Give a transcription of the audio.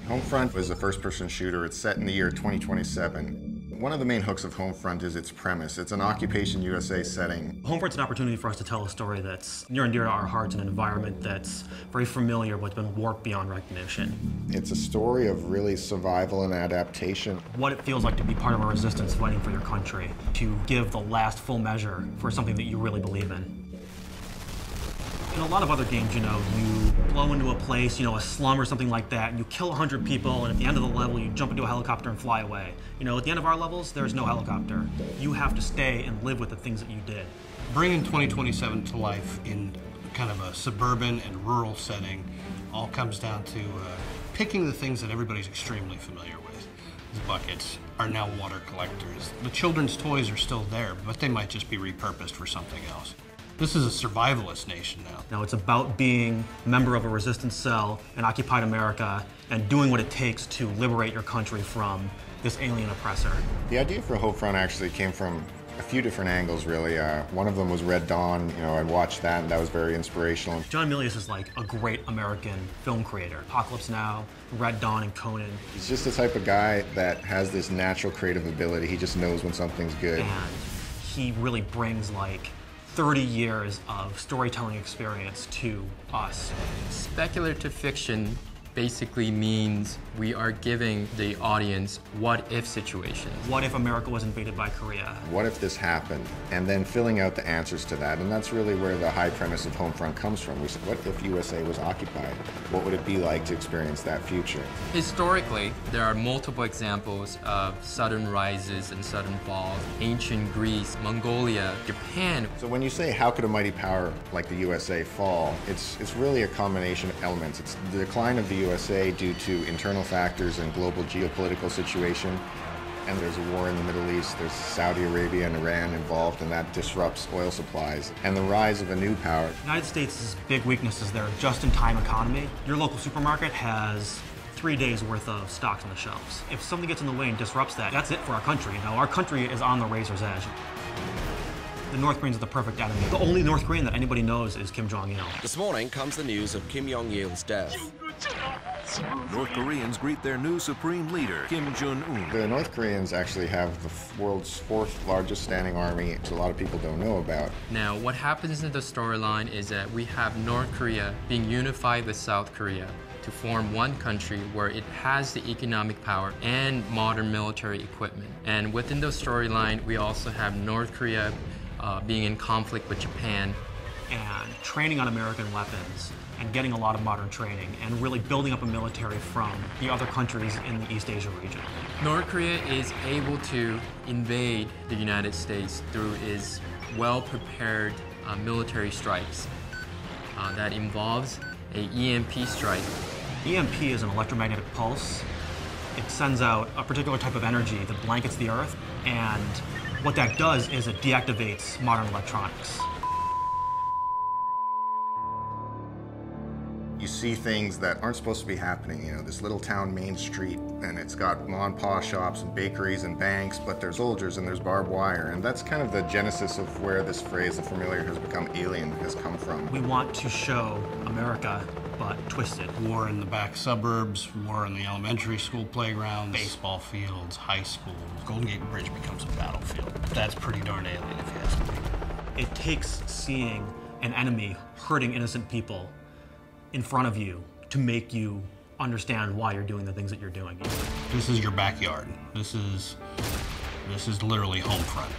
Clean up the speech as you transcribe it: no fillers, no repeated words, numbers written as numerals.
Homefront is a first-person shooter. It's set in the year 2027. One of the main hooks of Homefront is its premise. It's an Occupation USA setting. Homefront's an opportunity for us to tell a story that's near and dear to our hearts in an environment that's very familiar but been warped beyond recognition. It's a story of really survival and adaptation. What it feels like to be part of a resistance fighting for your country, to give the last full measure for something that you really believe in. In a lot of other games, you blow into a place, a slum or something like that, and you kill 100 people, and at the end of the level, you jump into a helicopter and fly away. At the end of our levels, there's no helicopter. You have to stay and live with the things that you did. Bringing 2027 to life in kind of a suburban and rural setting all comes down to picking the things that everybody's extremely familiar with. The buckets are now water collectors. The children's toys are still there, but they might just be repurposed for something else. This is a survivalist nation now. Now it's about being a member of a resistance cell in occupied America and doing what it takes to liberate your country from this alien oppressor. The idea for Homefront actually came from a few different angles, really. One of them was Red Dawn. I watched that, and that was very inspirational. John Milius is like a great American film creator. Apocalypse Now, Red Dawn, and Conan. He's just the type of guy that has this natural creative ability. He just knows when something's good. And he really brings 30 years of storytelling experience to us. Speculative fiction basically means we are giving the audience what-if situations. What if America was invaded by Korea? What if this happened? And then filling out the answers to that. And that's really where the high premise of Homefront comes from. We said, what if USA was occupied? What would it be like to experience that future? Historically, there are multiple examples of sudden rises and sudden falls. Ancient Greece, Mongolia, Japan. So when you say, how could a mighty power like the USA fall? It's really a combination of elements. It's the decline of the USA due to internal factors and global geopolitical situation. And there's a war in the Middle East. There's Saudi Arabia and Iran involved, and that disrupts oil supplies. And the rise of a new power. The United States' big weakness is their just-in-time economy. Your local supermarket has 3 days worth of stocks on the shelves. If something gets in the way and disrupts that, that's it for our country. Our country is on the razor's edge. The North Koreans are the perfect enemy. The only North Korean that anybody knows is Kim Jong-il. This morning comes the news of Kim Jong-il's death. North Koreans greet their new supreme leader, Kim Jong-un. The North Koreans actually have the world's fourth largest standing army, which a lot of people don't know about. Now, what happens in the storyline is that we have North Korea being unified with South Korea to form one country where it has the economic power and modern military equipment. And within the storyline, we also have North Korea being in conflict with Japan. And training on American weapons and getting a lot of modern training and really building up a military from the other countries in the East Asia region. North Korea is able to invade the United States through its well-prepared military strikes. That involves a EMP strike. EMP is an electromagnetic pulse. It sends out a particular type of energy that blankets the Earth, and what that does is it deactivates modern electronics. You see things that aren't supposed to be happening. This little town main street, and it's got mom and pa shops and bakeries and banks, but there's soldiers and there's barbed wire. And that's kind of the genesis of where this phrase, the familiar has become alien, has come from. We want to show America, but twisted. War in the back suburbs, war in the elementary school playgrounds, baseball fields, high schools. Golden Gate Bridge becomes a battlefield. That's pretty darn alien if you ask me. It takes seeing an enemy hurting innocent people in front of you to make you understand why you're doing the things that you're doing. This is your backyard. This is literally Homefront.